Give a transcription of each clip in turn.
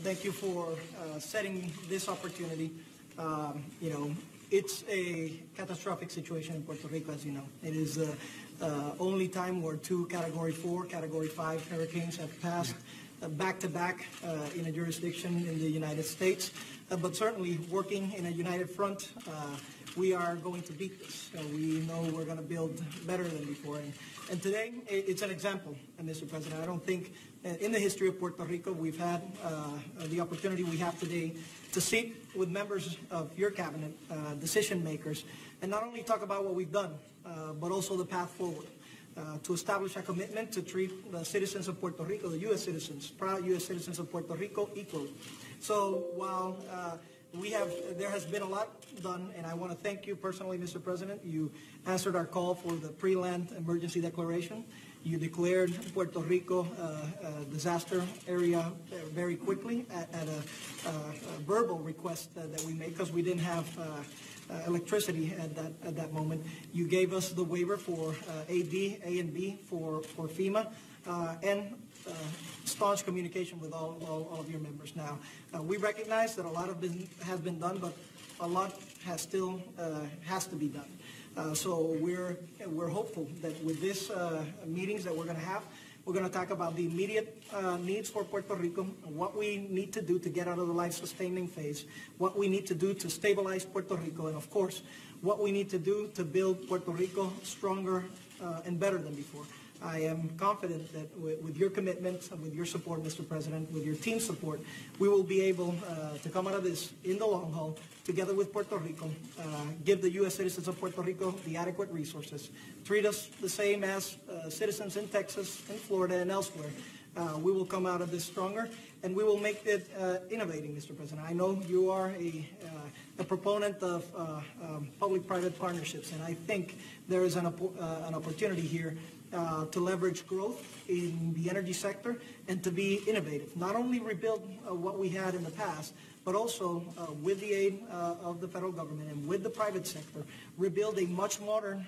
Thank you for setting this opportunity. It's a catastrophic situation in Puerto Rico, as you know. It is the only time where two Category 4, Category 5 hurricanes have passed back-to-back in a jurisdiction in the United States. But certainly, working in a united front, we are going to beat this. We know we're going to build better than before. And today, it's an example, Mr. President. I don't think in the history of Puerto Rico we've had the opportunity we have today to sit with members of your cabinet, decision makers, and not only talk about what we've done, but also the path forward. To establish a commitment to treat the citizens of Puerto Rico, the U.S. citizens, proud U.S. citizens of Puerto Rico, equally. So while there has been a lot done, and I want to thank you personally, Mr. President. You answered our call for the pre-land emergency declaration. You declared Puerto Rico a disaster area very quickly at a verbal request that we made because we didn't have electricity at that moment. You gave us the waiver for A and B for FEMA, and staunch communication with all of your members. Now, we recognize that a lot has been done, but a lot has to be done. So we're hopeful that with these meetings that we're going to have, we're going to talk about the immediate needs for Puerto Rico, what we need to do to get out of the life-sustaining phase, what we need to do to stabilize Puerto Rico, and of course, what we need to do to build Puerto Rico stronger and better than before. I am confident that with your commitment, with your support, Mr. President, with your team's support, we will be able to come out of this in the long haul, together with Puerto Rico, give the U.S. citizens of Puerto Rico the adequate resources, treat us the same as citizens in Texas, in Florida, and elsewhere. We will come out of this stronger, and we will make it innovating, Mr. President. I know you are a proponent of public-private partnerships, and I think there is an opportunity here to leverage growth in the energy sector and to be innovative. Not only rebuild what we had in the past, but also with the aid of the federal government and with the private sector, rebuild a much modern,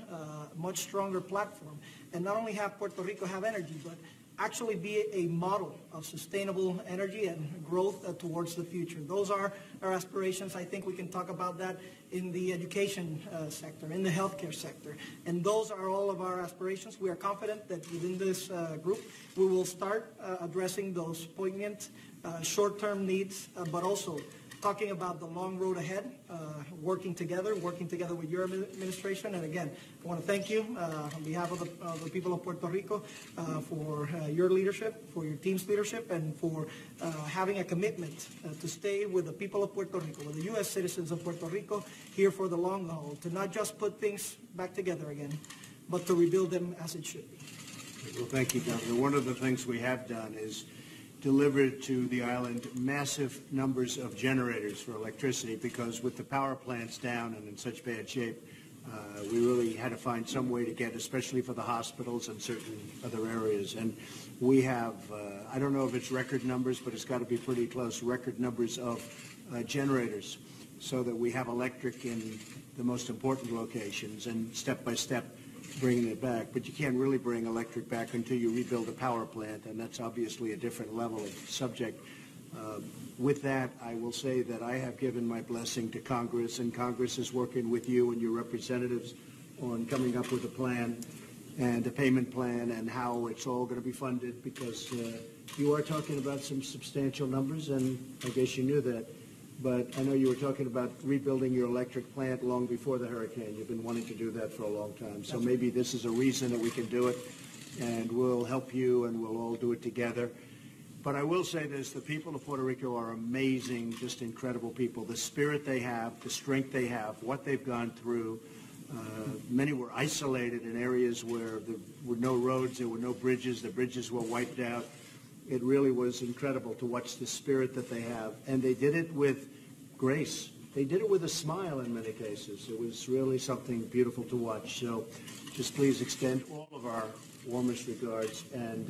much stronger platform. And not only have Puerto Rico have energy, but actually be a model of sustainable energy and growth towards the future. Those are our aspirations. I think we can talk about that in the education sector, in the healthcare sector. And those are all of our aspirations. We are confident that within this group, we will start addressing those poignant short-term needs, but also talking about the long road ahead, working together with your administration. And again, I want to thank you on behalf of the people of Puerto Rico for your leadership, for your team's leadership, and for having a commitment to stay with the people of Puerto Rico, with the U.S. citizens of Puerto Rico, here for the long haul, to not just put things back together again, but to rebuild them as it should be. Well, thank you, Governor. One of the things we have done is delivered to the island massive numbers of generators for electricity, because with the power plants down and in such bad shape, we really had to find some way to get, especially for the hospitals and certain other areas. And we have, I don't know if it's record numbers, but it's got to be pretty close, record numbers of generators, so that we have electric in the most important locations and step by step bringing it back. But you can't really bring electric back until you rebuild a power plant, and that's obviously a different level of subject. With that, I will say that I have given my blessing to Congress, and Congress is working with you and your representatives on coming up with a plan and a payment plan and how it's all going to be funded, because you are talking about some substantial numbers, and I guess you knew that. But I know you were talking about rebuilding your electric plant long before the hurricane. You've been wanting to do that for a long time. So maybe this is a reason that we can do it, and we'll help you, and we'll all do it together. But I will say this, the people of Puerto Rico are amazing, just incredible people. The spirit they have, the strength they have, what they've gone through. Many were isolated in areas where there were no roads, there were no bridges, the bridges were wiped out. It really was incredible to watch the spirit that they have. And they did it with grace. They did it with a smile in many cases. It was really something beautiful to watch. So just please extend all of our warmest regards, and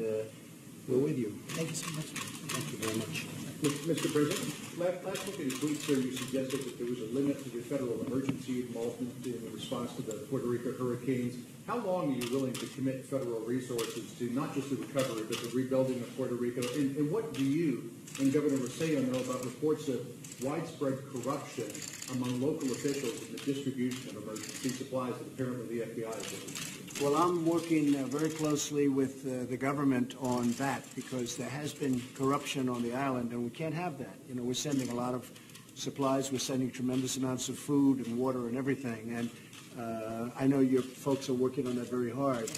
we're with you. Thank you so much. Thank you very much. Mr. President, last week in your tweet, sir, you suggested that there was a limit to the federal emergency involvement in response to the Puerto Rico hurricanes. How long are you willing to commit federal resources to not just the recovery, but the rebuilding of Puerto Rico? And what do you and Governor Rossello know about reports of widespread corruption among local officials in the distribution of emergency supplies that apparently the FBI is doing? Well, I'm working very closely with the government on that because there has been corruption on the island, and we can't have that. You know, we're sending a lot of supplies. We're sending tremendous amounts of food and water and everything, and I know your folks are working on that very hard.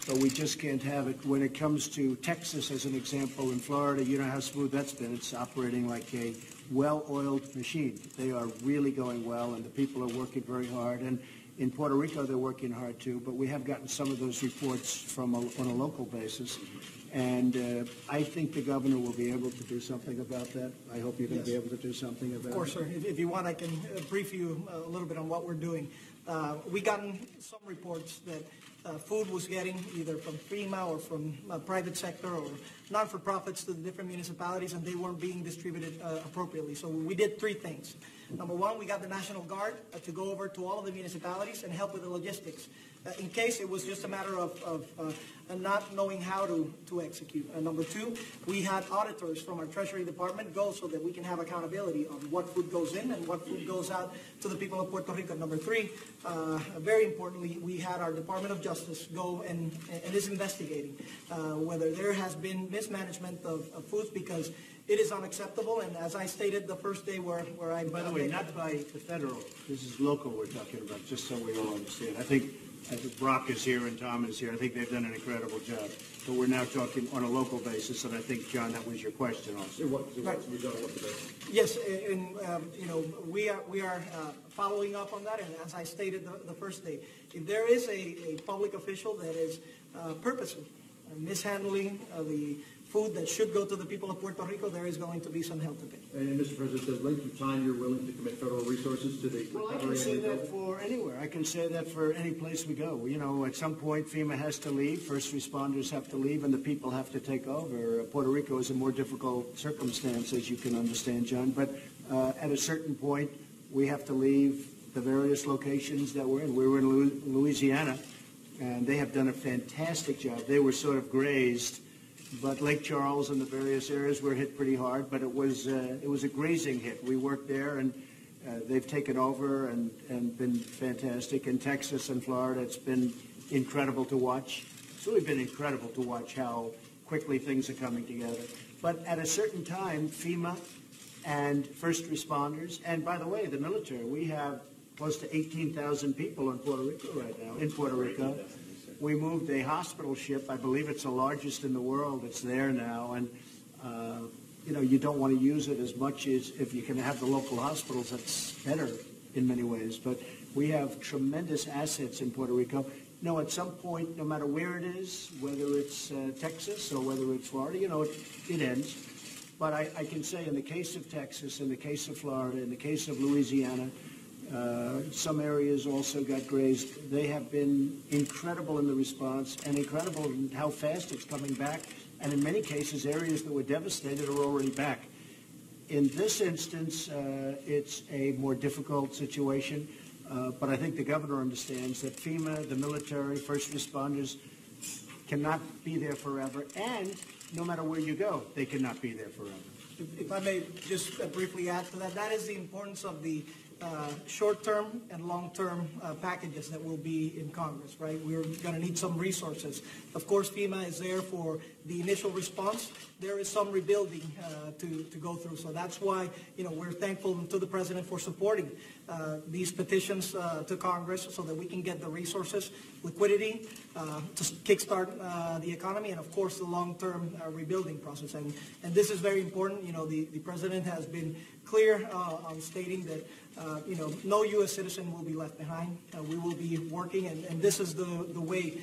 But we just can't have it. When it comes to Texas, as an example, in Florida, you know how smooth that's been. It's operating like a well-oiled machine. They are really going well, and the people are working very hard. And in Puerto Rico, they're working hard too. But we have gotten some of those reports from on a local basis. And I think the governor will be able to do something about that. I hope you're going to be able to do something about it. Of course, sir. If you want, I can brief you a little bit on what we're doing. We gotten some reports that food was getting either from FEMA or from private sector or non-for-profits to the different municipalities, and they weren't being distributed appropriately. So we did three things. Number one, we got the National Guard to go over to all of the municipalities and help with the logistics. In case it was just a matter of not knowing how to execute. Number two, we had auditors from our Treasury Department go so that we can have accountability on what food goes in and what food goes out to the people of Puerto Rico. Number three, very importantly, we had our Department of Justice go and is investigating whether there has been mismanagement of foods, because it is unacceptable. And as I stated the first day where I... By the way, not by the federal. This is local we're talking about, just so we all understand. I think Brock is here and Tom is here. I think they've done an incredible job. But we're now talking on a local basis, and I think, John, that was your question also. Yes, and you know, we are following up on that, and as I stated the first day, if there is a public official that is purposely mishandling the food that should go to the people of Puerto Rico, there is going to be some hell to pay. And Mr. President, the length of time you're willing to commit federal resources to the recovery? Well, I can say that for anywhere. I can say that for any place we go. You know, at some point, FEMA has to leave, first responders have to leave, and the people have to take over. Puerto Rico is a more difficult circumstance, as you can understand, John. But at a certain point, we have to leave the various locations that we're in. We were in Louisiana, and they have done a fantastic job. They were sort of grazed. But Lake Charles and the various areas were hit pretty hard, but it was a grazing hit. We worked there, and they've taken over and been fantastic. In Texas and Florida, it's been incredible to watch. It's really been incredible to watch how quickly things are coming together. But at a certain time, FEMA and first responders, and by the way, the military, we have close to 18,000 people in Puerto Rico right now, in Puerto Rico. We moved a hospital ship. I believe it's the largest in the world. It's there now. And, you know, you don't want to use it as much as if you can have the local hospitals. That's better in many ways. But we have tremendous assets in Puerto Rico. You know, at some point, no matter where it is, whether it's Texas or whether it's Florida, you know, it ends. But I can say in the case of Texas, in the case of Florida, in the case of Louisiana, some areas also got grazed. They have been incredible in the response and incredible in how fast it's coming back. And in many cases, areas that were devastated are already back. In this instance, it's a more difficult situation. But I think the governor understands that FEMA, the military, first responders cannot be there forever. And no matter where you go, they cannot be there forever. If I may just briefly add to that, that is the importance of the short-term and long-term packages that will be in Congress, right? We're going to need some resources. Of course, FEMA is there for the initial response. There is some rebuilding to go through. So that's why, you know, we're thankful to the President for supporting these petitions to Congress so that we can get the resources, liquidity, to kickstart the economy, and, of course, the long-term rebuilding process. And this is very important. You know, the President has been clear on stating that you know, no U.S. citizen will be left behind. We will be working, and this is the way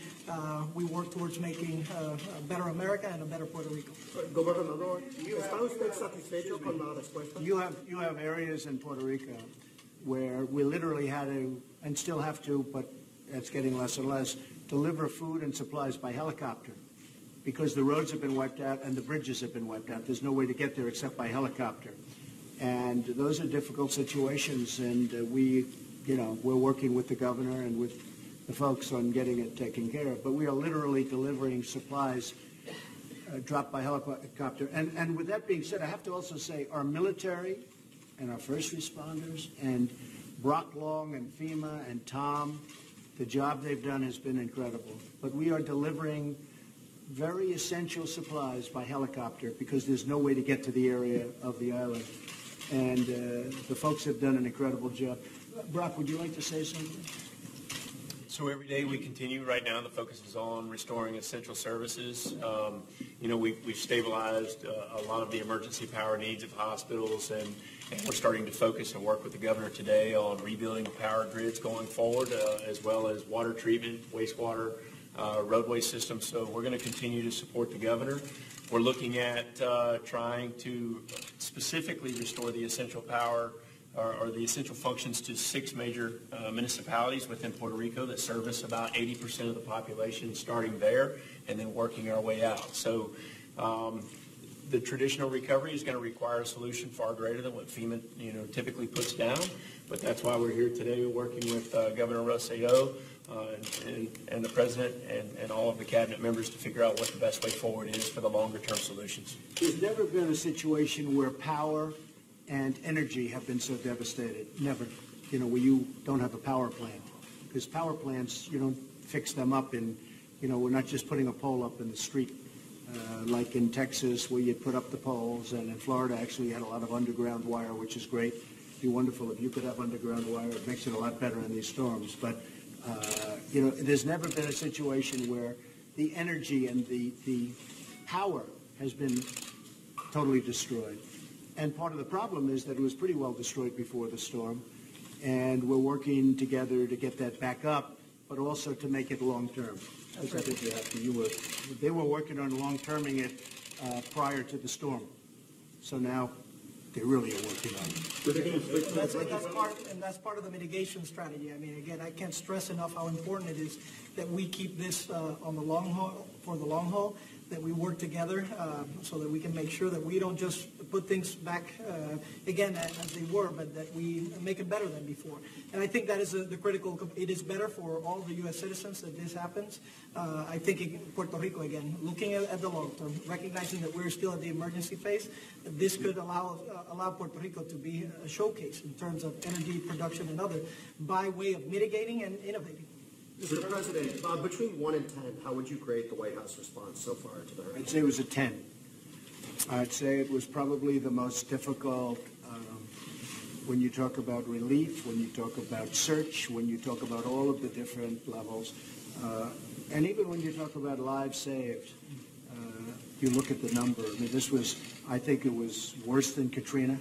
we work towards making a better America and a better Puerto Rico. Gobernador, ¿está usted satisfecho con la respuesta? You have areas in Puerto Rico where we literally had to, and still have to, but it's getting less and less, deliver food and supplies by helicopter because the roads have been wiped out and the bridges have been wiped out. There's no way to get there except by helicopter. And those are difficult situations, and we're working with the governor and with the folks on getting it taken care of. But we are literally delivering supplies dropped by helicopter. And with that being said, I have to also say our military and our first responders and Brock Long and FEMA and Tom, the job they've done has been incredible. But we are delivering very essential supplies by helicopter because there's no way to get to the area of the island. And the folks have done an incredible job. Brock, would you like to say something? So every day we continue. Right now the focus is on restoring essential services. We've stabilized a lot of the emergency power needs of hospitals, and we're starting to focus and work with the governor today on rebuilding the power grids going forward, as well as water treatment, wastewater, roadway systems. So we're going to continue to support the governor. We're looking at trying to specifically restore the essential power or the essential functions to 6 major municipalities within Puerto Rico that service about 80% of the population, starting there and then working our way out. So the traditional recovery is going to require a solution far greater than what FEMA typically puts down, but that's why we're here today working with Governor Rossello and the President and all of the cabinet members to figure out what the best way forward is for the longer term solutions. There's never been a situation where power and energy have been so devastated. Never. Where you don't have a power plant. Because power plants, you don't fix them up in, we're not just putting a pole up in the street. Like in Texas where you put up the poles, and in Florida actually you had a lot of underground wire, which is great. It'd be wonderful if you could have underground wire. It makes it a lot better in these storms. But, there's never been a situation where the energy and the power has been totally destroyed. And part of the problem is that it was pretty well destroyed before the storm, and we're working together to get that back up, but also to make it long-term. As I think they were working on long-terming it prior to the storm. So now they really are working on it. That's part of the mitigation strategy. I mean, again, I can't stress enough how important it is that we keep this on the long haul, for the long haul, that we work together so that we can make sure that we don't just put things back again as they were, but that we make it better than before. And I think that is the critical. It is better for all the U.S. citizens that this happens. I think in Puerto Rico, again, looking at the long term, recognizing that we're still at the emergency phase, this could allow Puerto Rico to be a showcase in terms of energy production and other by way of mitigating and innovating. Mr. President, between 1 and 10, how would you grade the White House response so far to the hurricane? I'd say it was a 10. I'd say it was probably the most difficult when you talk about relief, when you talk about search, when you talk about all of the different levels, and even when you talk about lives saved. You look at the number. I mean, I think it was worse than Katrina.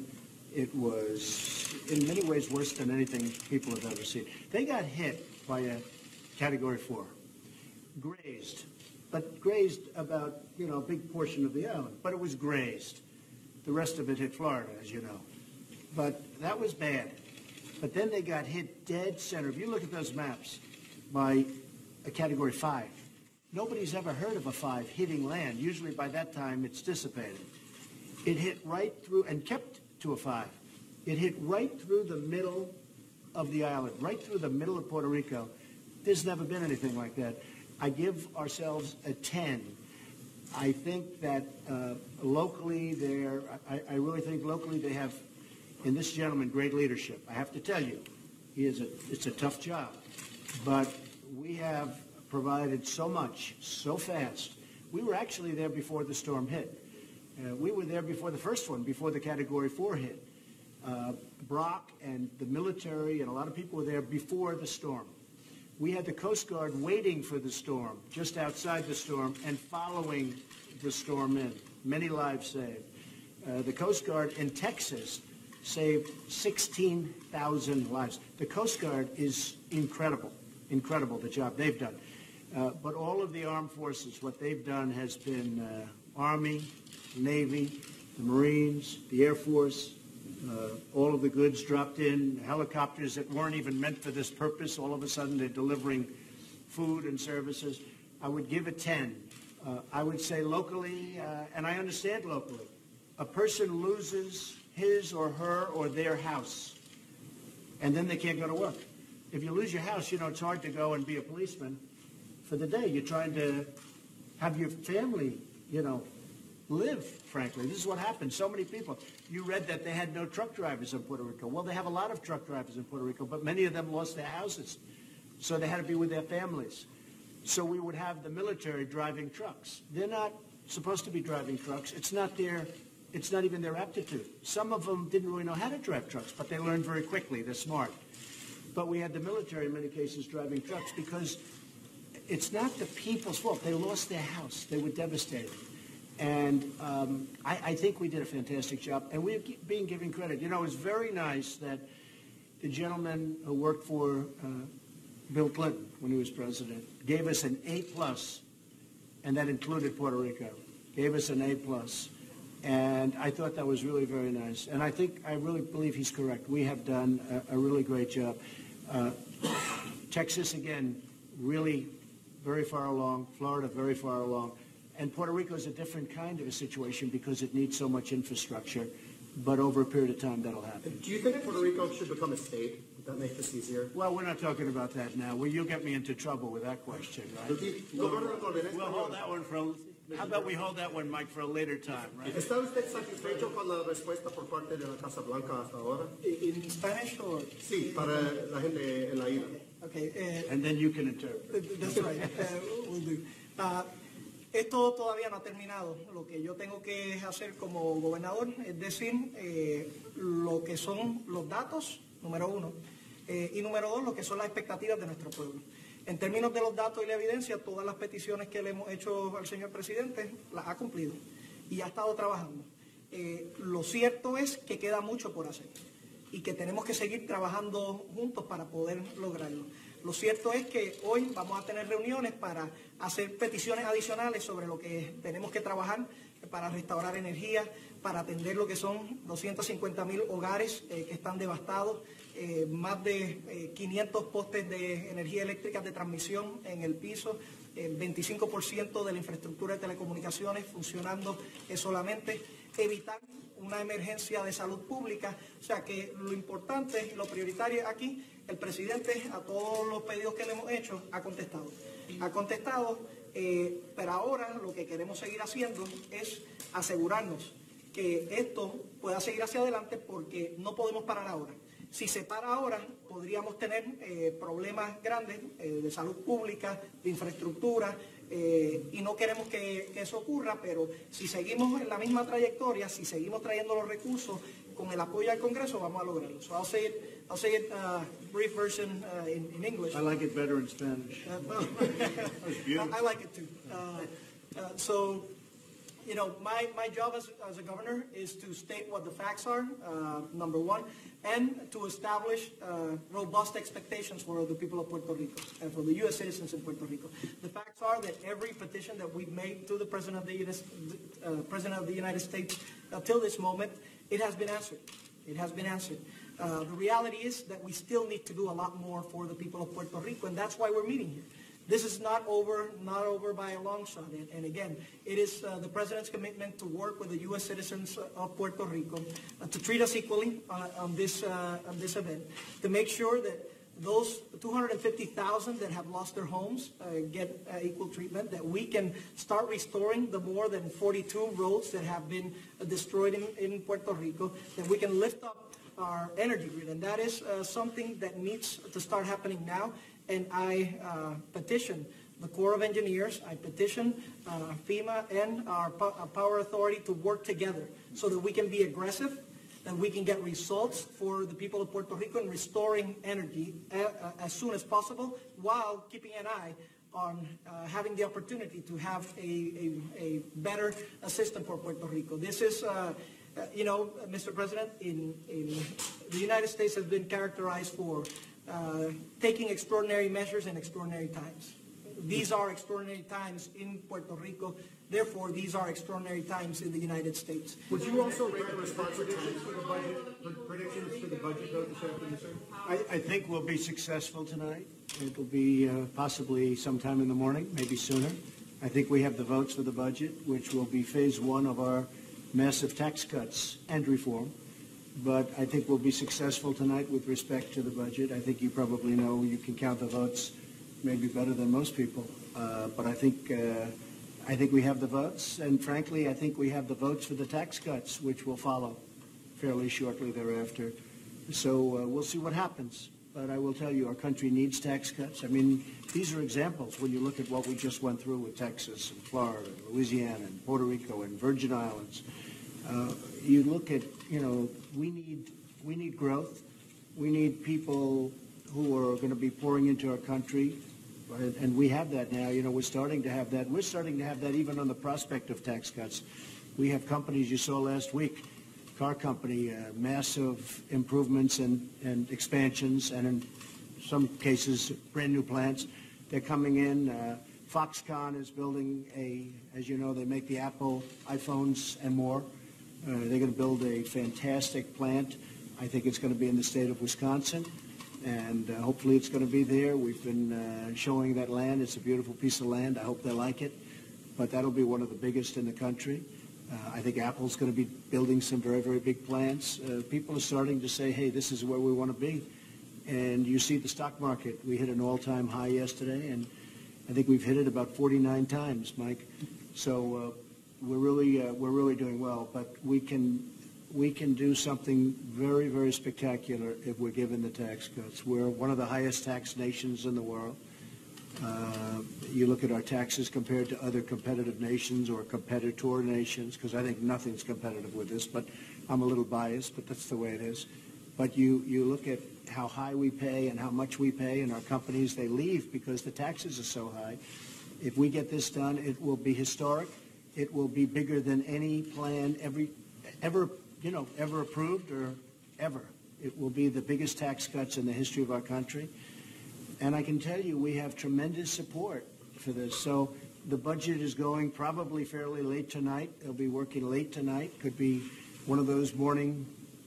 It was, in many ways, worse than anything people have ever seen. They got hit by a Category 4, grazed about, a big portion of the island, but it was grazed. The rest of it hit Florida, as you know. But that was bad. But then they got hit dead center. If you look at those maps, by a Category 5, nobody's ever heard of a 5 hitting land. Usually by that time it's dissipated. It hit right through and kept to a 5. It hit right through the middle of the island, right through the middle of Puerto Rico. There's never been anything like that. I give ourselves a 10. I think that locally I really think locally they have, in this gentleman, great leadership. I have to tell you, it's a tough job. But we have provided so much, so fast. We were actually there before the storm hit. We were there before the first one, before the Category 4 hit. Brock and the military and a lot of people were there before the storm. We had the Coast Guard waiting for the storm, just outside the storm, and following the storm in. Many lives saved. The Coast Guard in Texas saved 16,000 lives. The Coast Guard is incredible, the job they've done. But all of the armed forces, what they've done has been Army, Navy, the Marines, the Air Force, all of the goods dropped in, helicopters that weren't even meant for this purpose. All of a sudden, they're delivering food and services. I would give it 10. I would say locally, and I understand locally, a person loses his or her or their house, and then they can't go to work. If you lose your house, it's hard to go and be a policeman for the day. You're trying to have your family, live, frankly. This is what happened. So many people. You read that they had no truck drivers in Puerto Rico. Well, they have a lot of truck drivers in Puerto Rico, but many of them lost their houses. So they had to be with their families. So we would have the military driving trucks. They're not supposed to be driving trucks. It's not even their aptitude. Some of them didn't really know how to drive trucks, but they learned very quickly. They're smart. But we had the military in many cases driving trucks because it's not the people's fault. They lost their house. They were devastated. And I think we did a fantastic job. And we're being given credit. You know, it was very nice that the gentleman who worked for Bill Clinton when he was president gave us an A+, and that included Puerto Rico. Gave us an A+. And I thought that was really very nice. And I really believe he's correct. We have done a really great job. Texas, again, really very far along. Florida, very far along. And Puerto Rico is a different kind of a situation because it needs so much infrastructure. But over a period of time, that'll happen. Do you think Puerto Rico should become a state? Would that make this easier? Well, we're not talking about that now. Well, you'll get me into trouble with that question, right? We'll hold that one for how about we hold that one, Mike, for a later time, right? ¿Está usted satisfecho con la respuesta por parte de la Casa Blanca hasta ahora? In Spanish or? Sí, para la gente en la ira. Okay. And then you can interpret. That's right. We'll do. Esto todavía no ha terminado. Lo que yo tengo que hacer como gobernador es decir lo que son los datos, número uno, y número dos, lo que son las expectativas de nuestro pueblo. En términos de los datos y la evidencia, todas las peticiones que le hemos hecho al señor presidente las ha cumplido y ha estado trabajando. Lo cierto es que queda mucho por hacer y que tenemos que seguir trabajando juntos para poder lograrlo. Lo cierto es que hoy vamos a tener reuniones para hacer peticiones adicionales sobre lo que tenemos que trabajar para restaurar energía, para atender lo que son 250,000 hogares que están devastados, más de 500 postes de energía eléctrica de transmisión en el piso, 25% de la infraestructura de telecomunicaciones funcionando solamente, evitar una emergencia de salud pública. O sea que lo importante, lo prioritario aquí, el presidente a todos los pedidos que le hemos hecho ha contestado. Ha contestado, pero ahora lo que queremos seguir haciendo es asegurarnos que esto pueda seguir hacia adelante porque no podemos parar ahora. Si se para ahora, podríamos tener problemas grandes de salud pública, de infraestructura, y no queremos que eso ocurra, pero si seguimos en la misma trayectoria, si seguimos trayendo los recursos con el apoyo al Congreso, vamos a lograrlo. So I'll say it brief version in English. I like it better in Spanish. I like it too. So, you know, my job as a governor is to state what the facts are, number one, and to establish robust expectations for the people of Puerto Rico and for the U.S. citizens in Puerto Rico. The facts are that every petition that we've made to the President of the United States till this moment, it has been answered. It has been answered. The reality is that we still need to do a lot more for the people of Puerto Rico, and that's why we're meeting here. This is not over by a long shot. And again, it is the President's commitment to work with the U.S. citizens of Puerto Rico to treat us equally on this event, to make sure that those 250,000 that have lost their homes get equal treatment, that we can start restoring the more than 42 roads that have been destroyed in Puerto Rico, that we can lift up our energy grid. And that is something that needs to start happening now. And I petition the Corps of Engineers, I petition FEMA and our Power Authority to work together so that we can be aggressive, that we can get results for the people of Puerto Rico in restoring energy as soon as possible while keeping an eye on having the opportunity to have a better system for Puerto Rico. This is, you know, Mr. President, in the United States has been characterized for taking extraordinary measures in extraordinary times. These are extraordinary times in Puerto Rico. Therefore, these are extraordinary times in the United States. Would you also rate the response predictions for the budget vote this afternoon, sir? I think we'll be successful tonight. It'll be possibly sometime in the morning, maybe sooner. I think we have the votes for the budget, which will be phase one of our massive tax cuts and reform. But I think we'll be successful tonight with respect to the budget. I think you probably know you can count the votes maybe better than most people. But I think I think we have the votes, and frankly, I think we have the votes for the tax cuts, which will follow fairly shortly thereafter. So we'll see what happens. But I will tell you, our country needs tax cuts. I mean, these are examples when you look at what we just went through with Texas and Florida and Louisiana and Puerto Rico and Virgin Islands. You look at, we need growth. We need people who are going to be pouring into our country. And we have that now. We're starting to have that. We're starting to have that even on the prospect of tax cuts. We have companies, you saw last week, car company, massive improvements and expansions, and in some cases, brand new plants. They're coming in. Foxconn is building as you know, they make the Apple iPhones and more. They're going to build a fantastic plant. I think it's going to be in the state of Wisconsin, and hopefully it's going to be there. We've been showing that land. It's a beautiful piece of land. I hope they like it, but that'll be one of the biggest in the country. I think Apple's going to be building some very, very big plants. People are starting to say, hey, this is where we want to be. And you see the stock market. We hit an all-time high yesterday, and I think we've hit it about 49 times, Mike. So we're really doing well. But we can do something very, very spectacular if we're given the tax cuts. We're one of the highest tax nations in the world. You look at our taxes compared to other competitive nations or competitor nations, because I think nothing's competitive with this, but I'm a little biased, but that's the way it is. But you look at how high we pay and how much we pay, and our companies, they leave because the taxes are so high. If we get this done, it will be historic. It will be bigger than any plan ever approved or ever. It will be the biggest tax cuts in the history of our country. And I can tell you, we have tremendous support for this. So the budget is going probably fairly late tonight. They'll be working late tonight. Could be one of those morning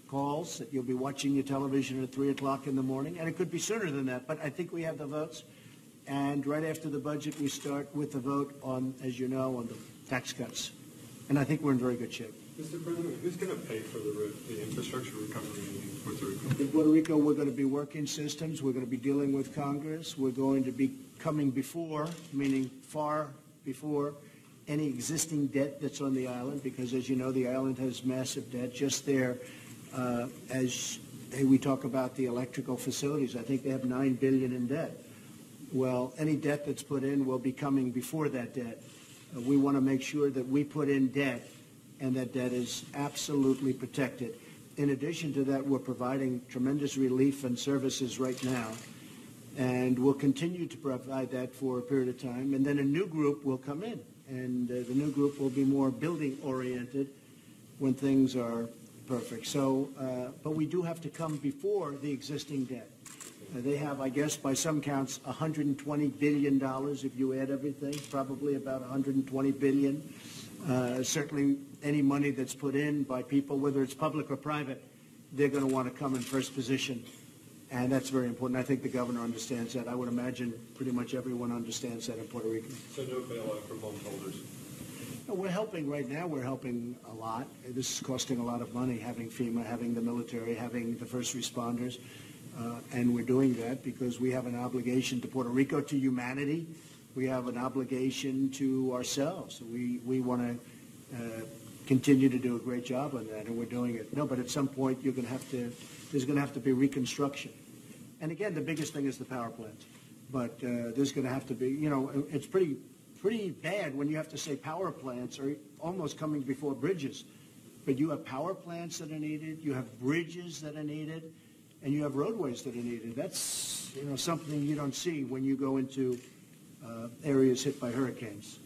calls that you'll be watching your television at 3 o'clock in the morning. And it could be sooner than that. But I think we have the votes. And right after the budget, we start with the vote on, as you know, on the tax cuts. And I think we're in very good shape. Mr. President, who's going to pay for the infrastructure recovery in Puerto Rico? In Puerto Rico, we're going to be working systems. We're going to be dealing with Congress. We're going to be coming before, meaning far before, any existing debt that's on the island, because as you know, the island has massive debt. Just there, as we talk about the electrical facilities, I think they have $9 billion in debt. Well, any debt that's put in will be coming before that debt. We want to make sure that we put in debt and that debt is absolutely protected. In addition to that, we're providing tremendous relief and services right now, and we'll continue to provide that for a period of time. And then a new group will come in, and the new group will be more building-oriented when things are perfect. So, but we do have to come before the existing debt. They have, I guess, by some counts, $120 billion if you add everything, probably about $120 billion. Certainly any money that's put in by people, whether it's public or private, they're going to want to come in first position. And that's very important. I think the governor understands that. I would imagine pretty much everyone understands that in Puerto Rico. So no bailout for bondholders? No, we're helping right now. We're helping a lot. This is costing a lot of money, having FEMA, having the military, having the first responders. And we're doing that because we have an obligation to Puerto Rico, to humanity. We have an obligation to ourselves. We want to continue to do a great job on that, and we're doing it. No, but at some point there's going to have to be reconstruction. And again, the biggest thing is the power plants. But there's going to have to be, it's pretty bad when you have to say power plants are almost coming before bridges. But you have power plants that are needed, you have bridges that are needed, and you have roadways that are needed. That's something you don't see when you go into areas hit by hurricanes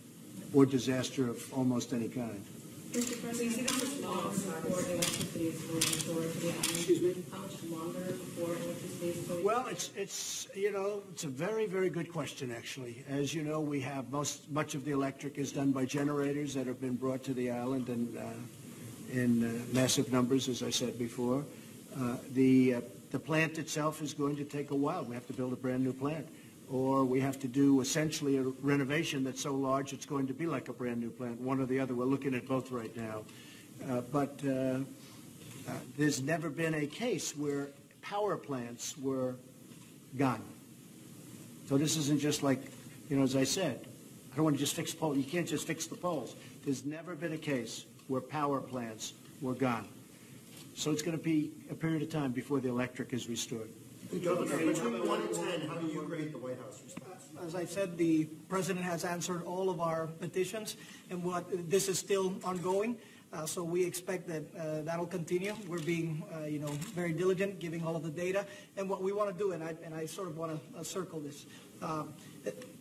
or disaster of almost any kind. Mr. President, how much longer before electricity is going to the island? Excuse me? How much longer before electricity is going? Well, it's a very, very good question, actually. As you know, we have much of the electric is done by generators that have been brought to the island and in massive numbers, as I said before. The plant itself is going to take a while. We have to build a brand new plant. Or we have to do essentially a renovation that's so large it's going to be like a brand new plant, one or the other. We're looking at both right now. But there's never been a case where power plants were gone. So this isn't just like, as I said, I don't want to just fix poles. You can't just fix the poles. There's never been a case where power plants were gone. So it's going to be a period of time before the electric is restored. Governor, between 1 and 10, how do you grade the White House response? As I said, the president has answered all of our petitions, and this is still ongoing. So we expect that that'll continue. We're being, very diligent, giving all of the data. And what we want to do, and I sort of want to circle this.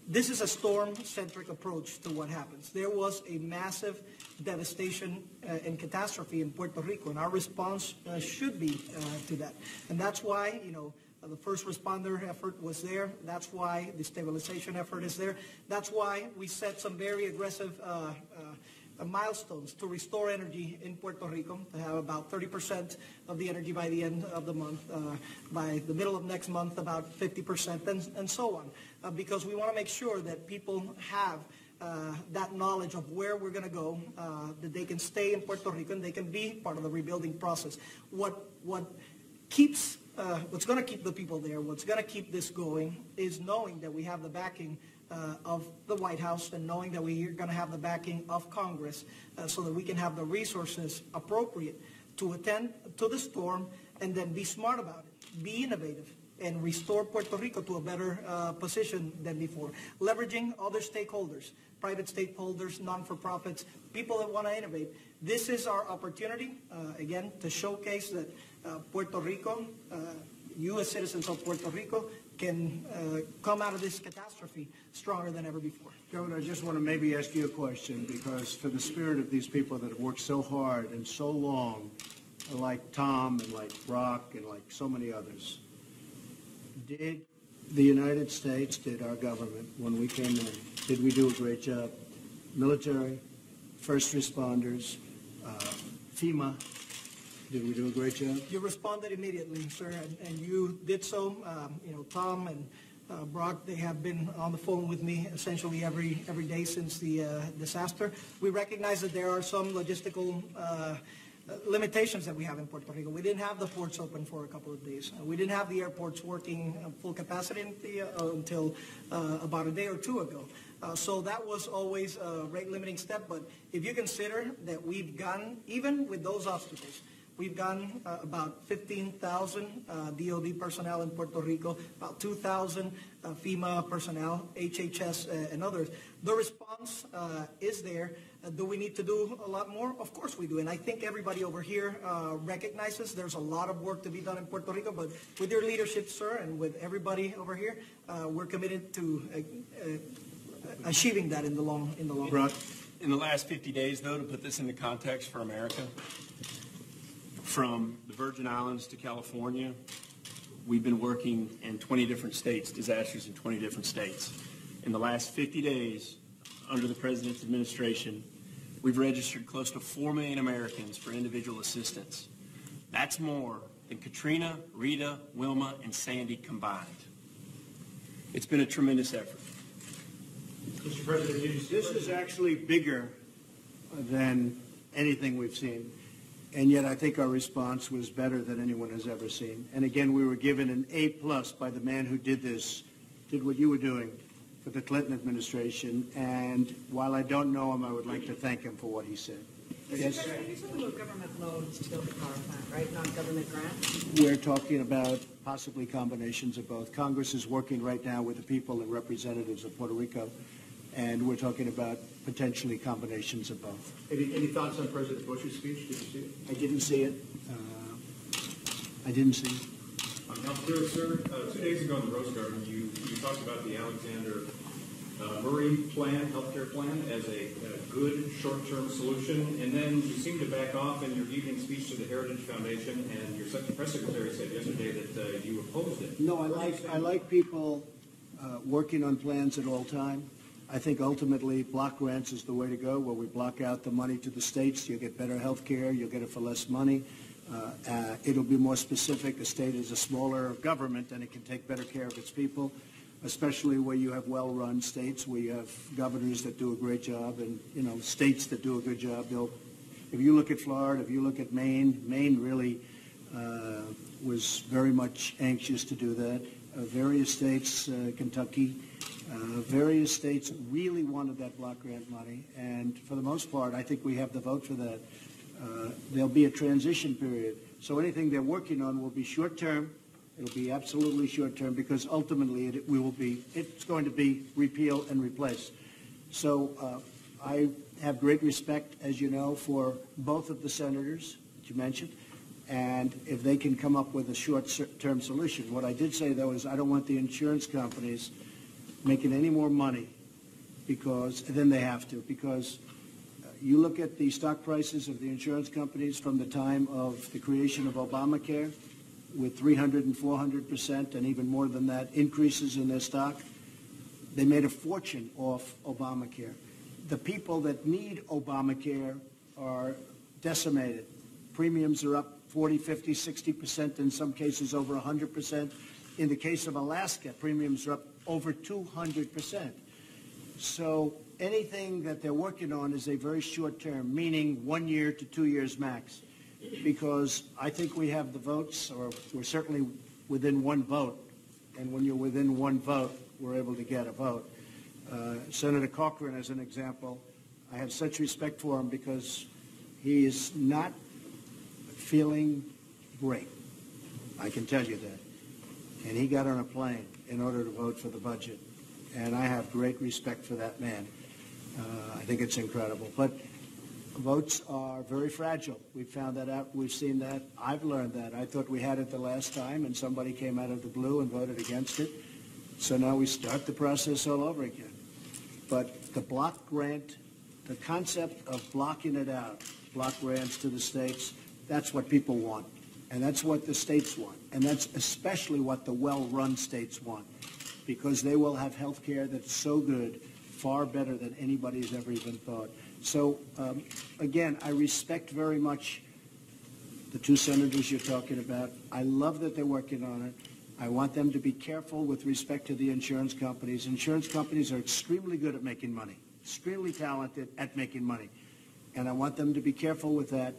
This is a storm-centric approach to what happens. There was a massive devastation and catastrophe in Puerto Rico, and our response should be to that. And that's why, the first responder effort was there. That's why the stabilization effort is there. That's why we set some very aggressive milestones to restore energy in Puerto Rico, to have about 30% of the energy by the end of the month, by the middle of next month about 50%, and so on, because we want to make sure that people have that knowledge of where we're going to go, that they can stay in Puerto Rico and they can be part of the rebuilding process. What's going to keep the people there, what's going to keep this going, is knowing that we have the backing of the White House, and knowing that we're going to have the backing of Congress, so that we can have the resources appropriate to attend to the storm and then be smart about it, be innovative, and restore Puerto Rico to a better position than before. Leveraging other stakeholders, private stakeholders, non-for-profits, people that want to innovate. This is our opportunity, again, to showcase that Puerto Rico, you as citizens of Puerto Rico, can come out of this catastrophe stronger than ever before. Governor, I just want to maybe ask you a question, because for the spirit of these people that have worked so hard and so long, like Tom and like Brock and like so many others, did the United States, did our government, when we came in, did we do a great job? Military, first responders, FEMA, did we do a great job? You responded immediately, sir, and you did so. Tom and Brock, they have been on the phone with me essentially every day since the disaster. We recognize that there are some logistical limitations that we have in Puerto Rico. We didn't have the ports open for a couple of days. We didn't have the airports working full capacity until about a day or two ago. So that was always a rate-limiting step. But if you consider that we've gone, even with those obstacles, we've gotten about 15,000 DOD personnel in Puerto Rico, about 2,000 FEMA personnel, HHS, and others. The response is there. Do we need to do a lot more? Of course we do. And I think everybody over here recognizes there's a lot of work to be done in Puerto Rico. But with your leadership, sir, and with everybody over here, we're committed to achieving that in the long run. In the last 50 days, though, to put this into context for America, from the Virgin Islands to California, we've been working in 20 different states, disasters in 20 different states. In the last 50 days, under the President's administration, we've registered close to 4 million Americans for individual assistance. That's more than Katrina, Rita, Wilma, and Sandy combined. It's been a tremendous effort. Mr. President, This is actually bigger than anything we've seen. And yet I think our response was better than anyone has ever seen. And again, we were given an A+ by the man who did what you were doing for the Clinton administration. And while I don't know him, I would like to thank him for what he said. Yes? You're talking about government loans to build the power plant, right? Not government grants? We're talking about possibly combinations of both. Congress is working right now with the people and representatives of Puerto Rico, and we're talking about potentially combinations of both. any thoughts on President Bush's speech? Did you see it? I didn't see it. I didn't see it. Now, sir, 2 days ago in the Rose Garden, you talked about the Alexander Murray plan, healthcare plan, as a good short-term solution, and then you seemed to back off in your evening speech to the Heritage Foundation, and your press secretary said yesterday that you opposed it. No, I like people working on plans at all time. I think ultimately block grants is the way to go, where we block out the money to the states. You'll get better health care. You'll get it for less money. It'll be more specific. A state is a smaller government, and it can take better care of its people, especially where you have well-run states, where you have governors that do a great job, and states that do a good job. If you look at Florida, if you look at Maine, Maine really was very much anxious to do that. Various states, Kentucky, Various states really wanted that block grant money, and for the most part, I think we have the vote for that. There'll be a transition period, so anything they're working on will be short-term. It'll be absolutely short-term because ultimately it's going to be repeal and replace. So I have great respect, as you know, for both of the senators that you mentioned, and if they can come up with a short-term solution. What I did say, though, is I don't want the insurance companies making any more money than they have to, because you look at the stock prices of the insurance companies from the time of the creation of Obamacare, with 300 and 400% and even more than that increases in their stock. They made a fortune off Obamacare. The people that need Obamacare are decimated. Premiums are up 40, 50, 60%, in some cases over 100%. In the case of Alaska, premiums are up over 200%. So anything that they're working on is a very short term, meaning 1 year to 2 years max, because I think we have the votes, or we're certainly within one vote, and when you're within one vote, we're able to get a vote. Senator Cochran, as an example, I have such respect for him because he is not feeling great. I can tell you that. And he got on a plane in order to vote for the budget. And I have great respect for that man. I think it's incredible. But votes are very fragile. We've found that out. We've seen that. I've learned that. I thought we had it the last time, and somebody came out of the blue and voted against it. So now we start the process all over again. But the block grant, the concept of blocking it out, block grants to the states, that's what people want. And that's what the states want. And that's especially what the well-run states want, because they will have health care that's so good, far better than anybody's ever even thought. So, again, I respect very much the two senators you're talking about. I love that they're working on it. I want them to be careful with respect to the insurance companies. Insurance companies are extremely good at making money, extremely talented at making money. And I want them to be careful with that.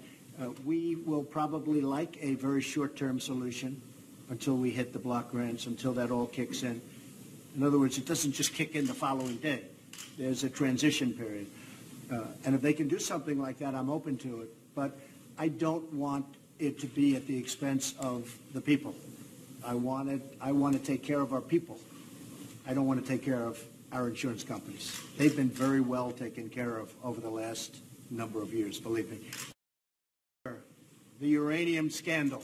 We will probably like a very short-term solution until we hit the block grants, until that all kicks in. In other words, it doesn't just kick in the following day. There's a transition period. And if they can do something like that, I'm open to it. But I don't want it to be at the expense of the people. I want to take care of our people. I don't want to take care of our insurance companies. They've been very well taken care of over the last number of years, believe me. The uranium scandal,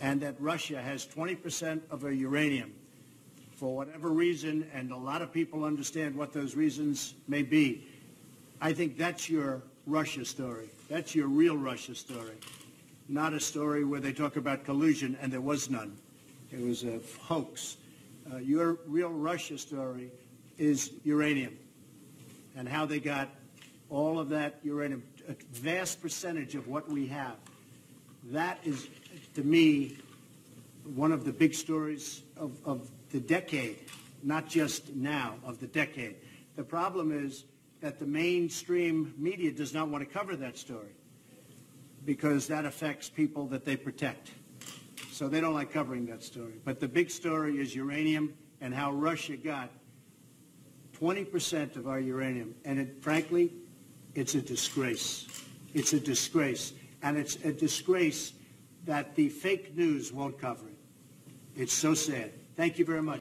and that Russia has 20% of our uranium for whatever reason, and a lot of people understand what those reasons may be. I think that's your Russia story. That's your real Russia story, not a story where they talk about collusion and there was none. It was a hoax. Your real Russia story is uranium and how they got all of that uranium, a vast percentage of what we have. That is, to me, one of the big stories of the decade, not just now, of the decade. The problem is that the mainstream media does not want to cover that story because that affects people that they protect. So they don't like covering that story. But the big story is uranium and how Russia got 20% of our uranium. And frankly, it's a disgrace. It's a disgrace. And it's a disgrace that the fake news won't cover it. It's so sad. Thank you very much.